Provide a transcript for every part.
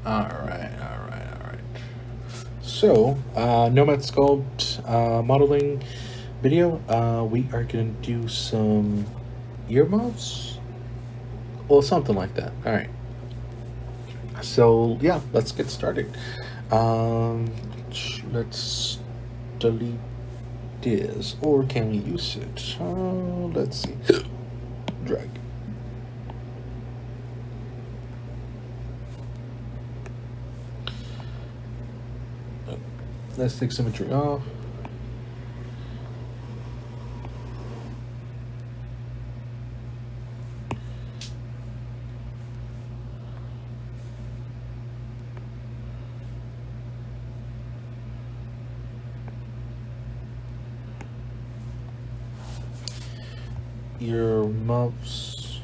All right. So, Nomad Sculpt modeling video. We are gonna do some ear muffs, or something like that. All right. So yeah, let's get started. Um, let's delete this, or can we use it? Let's see. Drag. Let's take symmetry off. Ear muffs.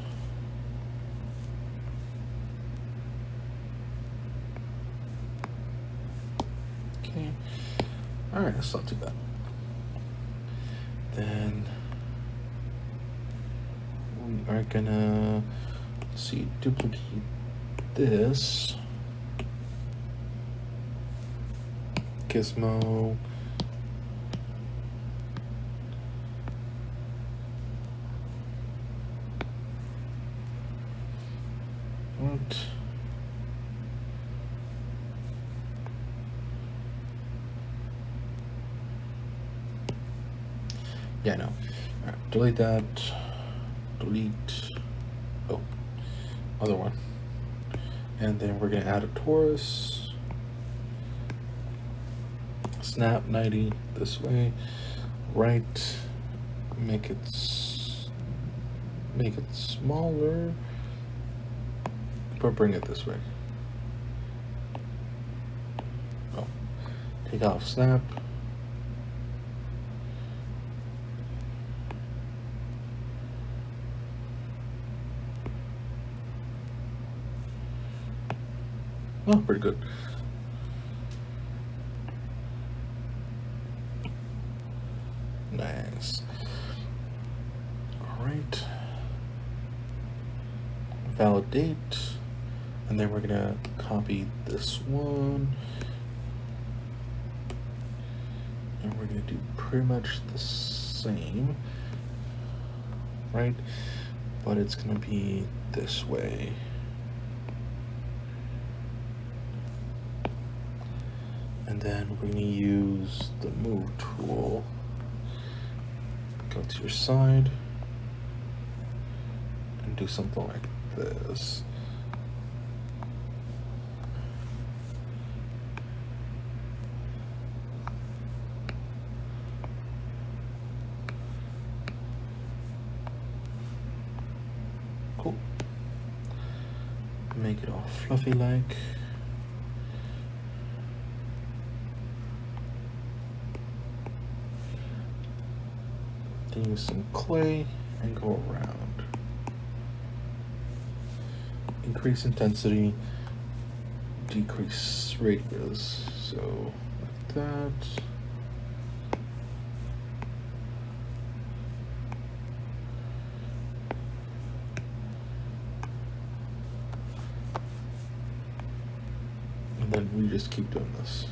Okay. All right, that's not too bad. Then we are gonna, let's see, duplicate this. Gizmo. What? Yeah, no. All right, delete that. Delete. Oh, other one. And then we're gonna add a torus. Snap 90 this way. Right. Make it smaller. But bring it this way. Oh, take off snap. Oh, pretty good. Nice. All right. Validate. And then we're gonna copy this one. And we're gonna do pretty much the same, right? But it's gonna be this way. And then we're gonna use the move tool. Go to your side and do something like this. Cool. Make it all fluffy like. Use some clay and go around. Increase intensity, decrease radius. So like that. And then we just keep doing this.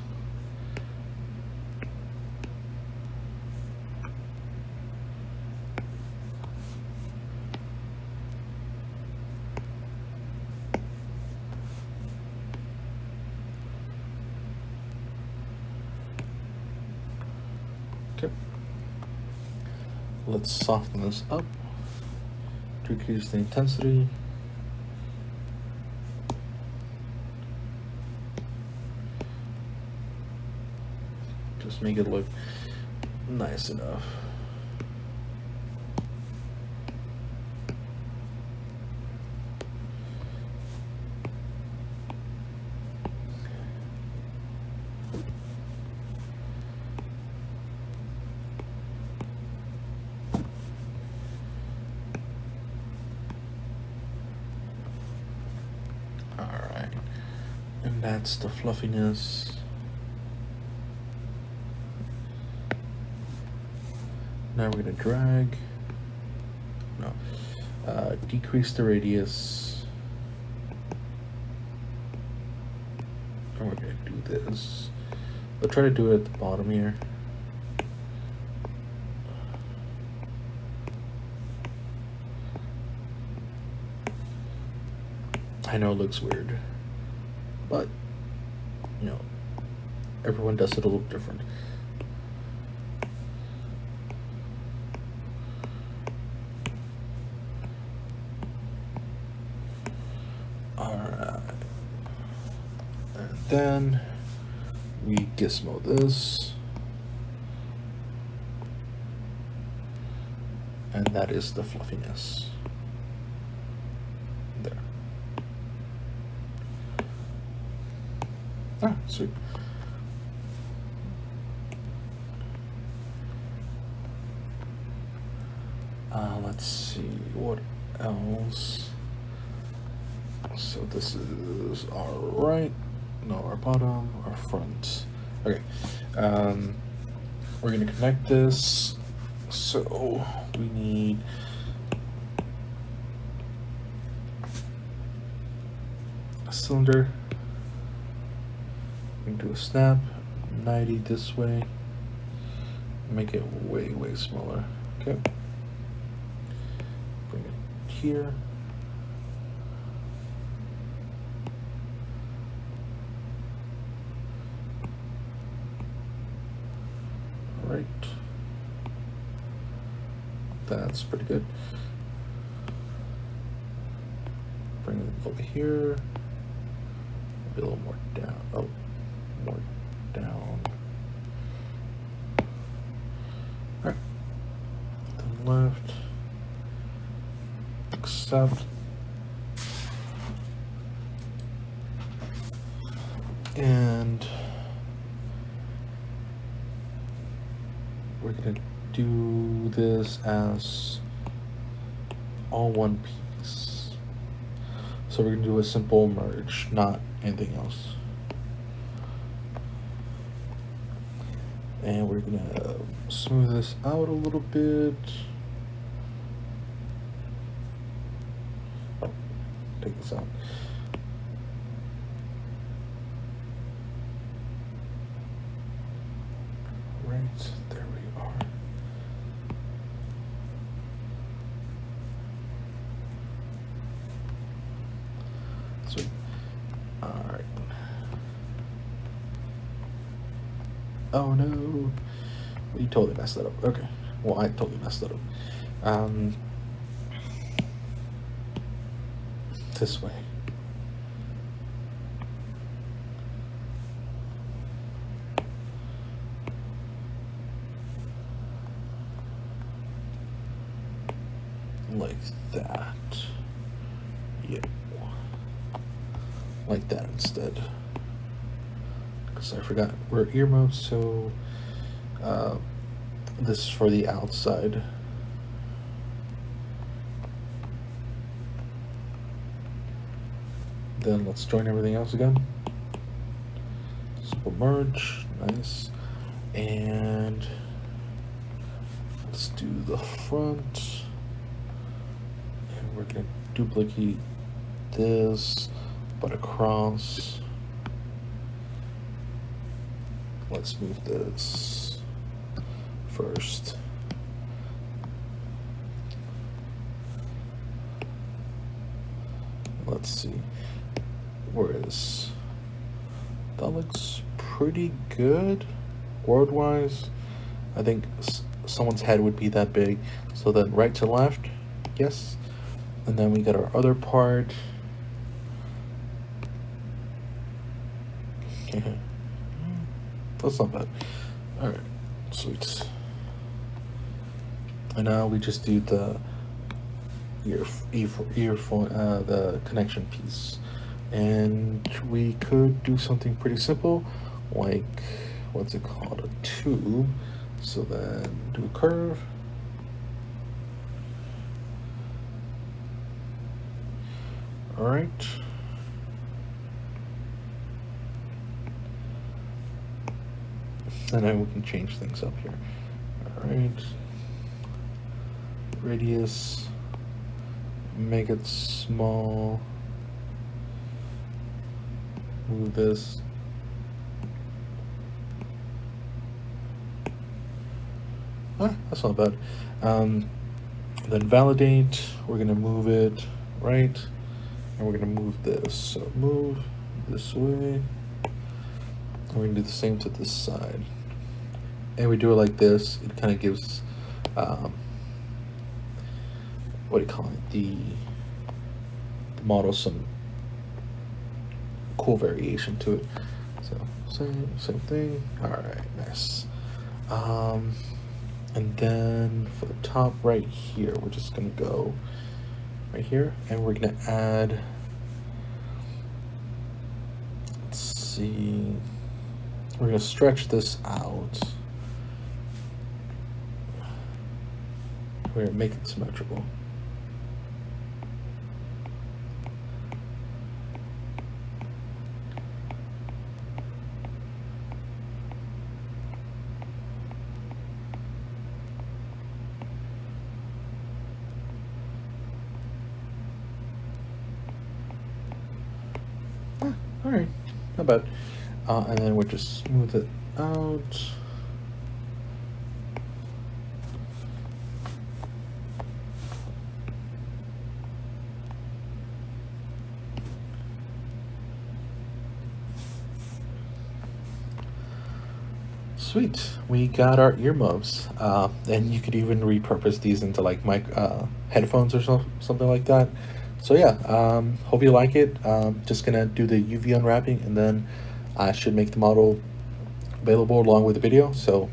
Okay. Let's soften this up. Decrease the intensity. Just make it look nice enough. And that's the fluffiness. Now we're gonna drag. No. Decrease the radius. this. I'll try to do it at the bottom here. I know it looks weird, but you know, everyone does it a little different. Alright. And then we gizmo this. And that is the fluffiness. There. Ah, sweet. Let's see what else. So this is our right, no, our bottom, our front. Okay, we're gonna connect this. So we need a cylinder. We can do a snap, 90 this way, make it way, way smaller. Okay. Bring it here. All right. That's pretty good. Bring it over here. Maybe a little more down. Oh, more down. All right. Then left. Accept. And we're gonna do this as all one piece. So we're gonna do a simple merge, not anything else. And we're gonna smooth this out a little bit. Oh, take this out. Right, there we are. Sweet. Alright. Oh no. We totally messed that up. Okay. Well, I totally messed that up. This way. Like that. Yeah. Like that instead. Because I forgot we're ear muffs, so this is for the outside. Then let's join everything else again. Simple merge, nice. And let's do the front. And we're gonna duplicate this, but across. Let's move this first. Let's see. Where is that? Looks pretty good word-wise. I think someone's head would be that big. So then right to left, yes. And then we got our other part. That's not bad. All right, sweet. And now we just do the earphone, the connection piece. And we could do something pretty simple, like, what's it called, a tube. So then do a curve. All right. And then we can change things up here. All right. Radius, make it small. Move this. That's not bad. Then validate, we're gonna move it right, and we're gonna move this. So move this way. And we're gonna do the same to this side. And we do it like this, it kind of gives, what do you call it, the model some cool variation to it. So same thing. All right, nice. And then for the top right here, we're just gonna go right here, and we're gonna add, let's see, we're gonna stretch this out. We're gonna make it symmetrical. All right, not bad. And then we'll just smooth it out. Sweet, we got our earmuffs, and you could even repurpose these into like headphones or something like that. So yeah, hope you like it. Just gonna do the UV unwrapping, and then I should make the model available along with the video. So